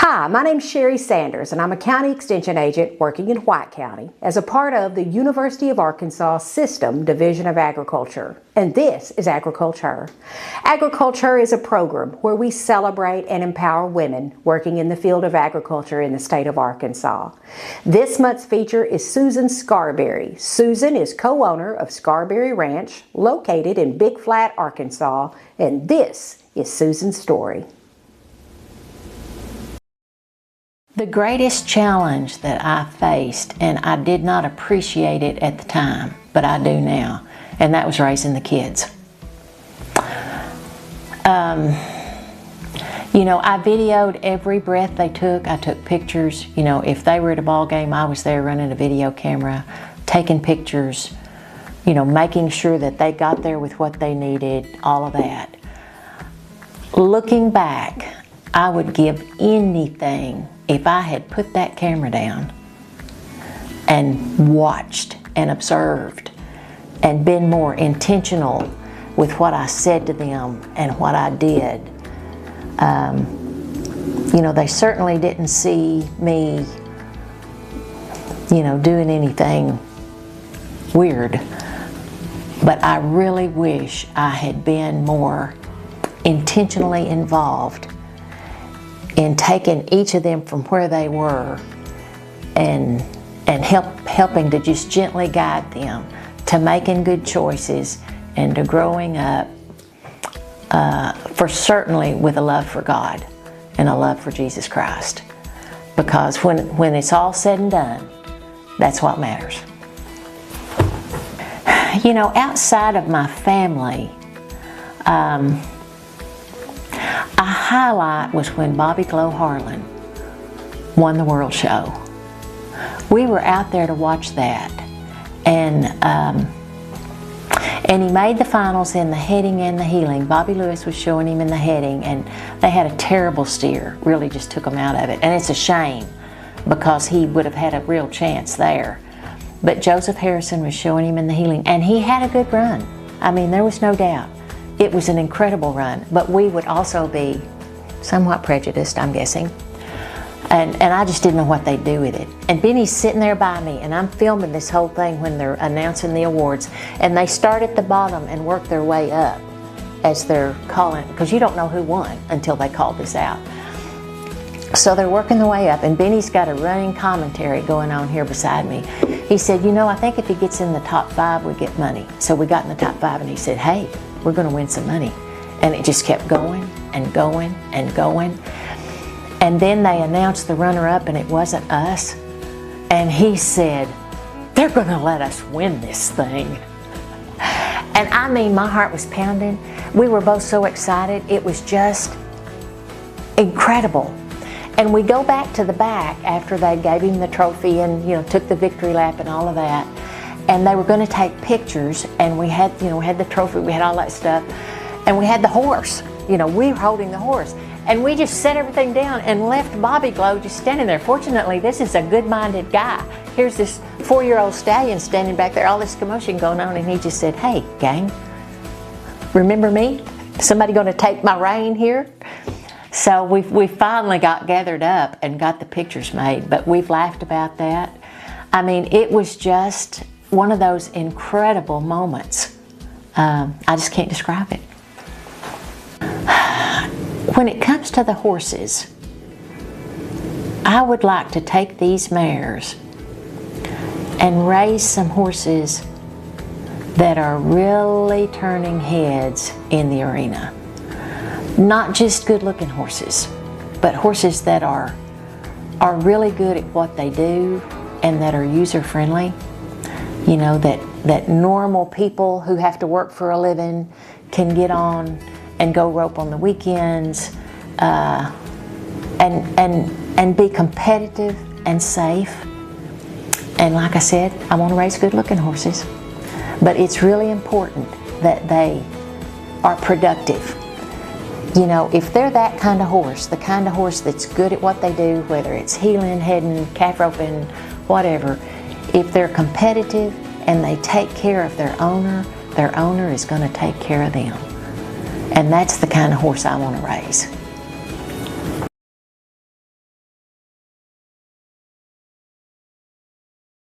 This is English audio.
Hi, my name's Sherry Sanders, and I'm a county extension agent working in White County as a part of the University of Arkansas System Division of Agriculture. And this is Agriculture. Agriculture is a program where we celebrate and empower women working in the field of agriculture in the state of Arkansas. This month's feature is Susan Scarberry. Susan is co-owner of Scarberry Ranch, located in Big Flat, Arkansas, and this is Susan's story. The greatest challenge that I faced, and I did not appreciate it at the time, but I do now, and that was raising the kids. I videoed every breath they took. I took pictures. If they were at a ball game, I was there running a video camera, taking pictures, making sure that they got there with what they needed, all of that. Looking back, I would give anything if I had put that camera down and watched and observed and been more intentional with what I said to them and what I did. They certainly didn't see me, doing anything weird, but I really wish I had been more intentionally involved in taking each of them from where they were and helping to just gently guide them to making good choices and to growing up for certainly with a love for God and a love for Jesus Christ. Because when it's all said and done, that's what matters. Outside of my family, a highlight was when Bobby Glow Harlan won the World Show. We were out there to watch that, and he made the finals in the heading and the heeling. Bobby Lewis was showing him in the heading, and they had a terrible steer, really just took him out of it. And it's a shame because he would have had a real chance there. But Joseph Harrison was showing him in the heeling, and he had a good run. I mean, there was no doubt. It was an incredible run, but we would also be somewhat prejudiced, I'm guessing. And I just didn't know what they'd do with it. And Benny's sitting there by me, and I'm filming this whole thing when they're announcing the awards. And they start at the bottom and work their way up as they're calling, because you don't know who won until they call this out. So they're working their way up, and Benny's got a running commentary going on here beside me. He said, I think if he gets in the top 5, we get money. So we got in the top 5, and he said, hey, we're going to win some money. And it just kept going and going and going. And then they announced the runner-up, and it wasn't us. And he said, they're going to let us win this thing. And I mean, my heart was pounding. We were both so excited. It was just incredible. And we go back to the back after they gave him the trophy and, took the victory lap and all of that. And they were going to take pictures, and we had, we had the trophy, we had all that stuff, and we had the horse. We were holding the horse. And we just set everything down and left Bobby Glow just standing there. Fortunately, this is a good-minded guy. Here's this 4-year-old stallion standing back there, all this commotion going on, and he just said, hey, gang, remember me? Somebody going to take my reign here? So we finally got gathered up and got the pictures made, but we've laughed about that. I mean, it was just one of those incredible moments. I just can't describe it. When it comes to the horses, I would like to take these mares and raise some horses that are really turning heads in the arena. Not just good-looking horses, but horses that are really good at what they do and that are user-friendly. That normal people who have to work for a living can get on and go rope on the weekends, and be competitive and safe. And like I said, I want to raise good-looking horses, but it's really important that they are productive. If they're that kind of horse, the kind of horse that's good at what they do, whether it's heeling, heading, calf roping, whatever, if they're competitive and they take care of their owner is going to take care of them. And that's the kind of horse I want to raise.